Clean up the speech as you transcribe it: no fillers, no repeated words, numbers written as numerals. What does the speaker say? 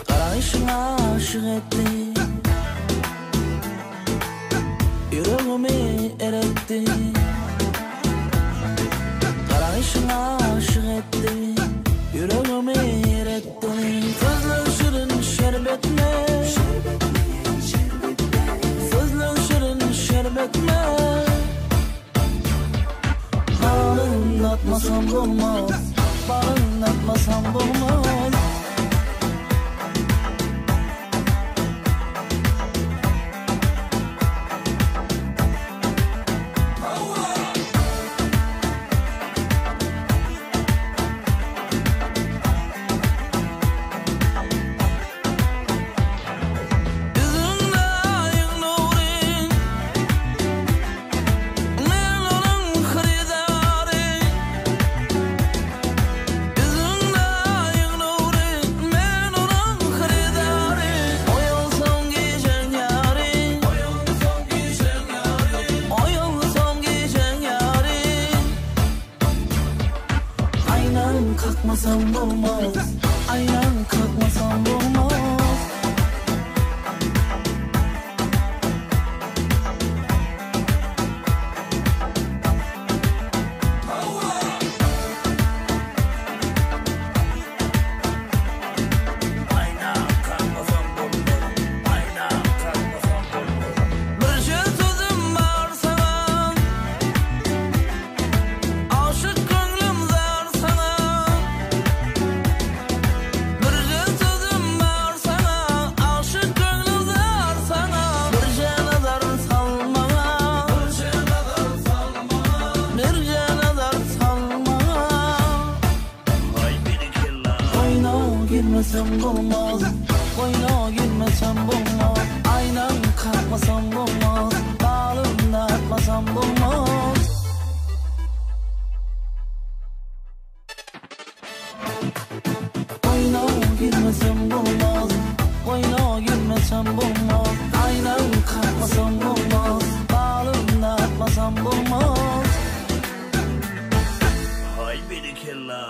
Karayışına aşık etti, yüreğimi eretti. Karayışına aşık etti, yüreğimi eretti. Sözler şirin şerbetme, sözler şirin şerbetme. Bağrını atmasam olmaz, bağrını atmasam olmaz. Kalkmasam olmaz, aynen kalkmasam olmaz. Girmesem olmaz, oyuna girmesem olmaz. Aynen kalkmasam olmaz, bağrımda atmasam olmaz. Oyuna girmesem olmaz, oyuna girmesem olmaz. Aynen kalkmasam olmaz, bağrımda atmasam olmaz. Hay beni kella.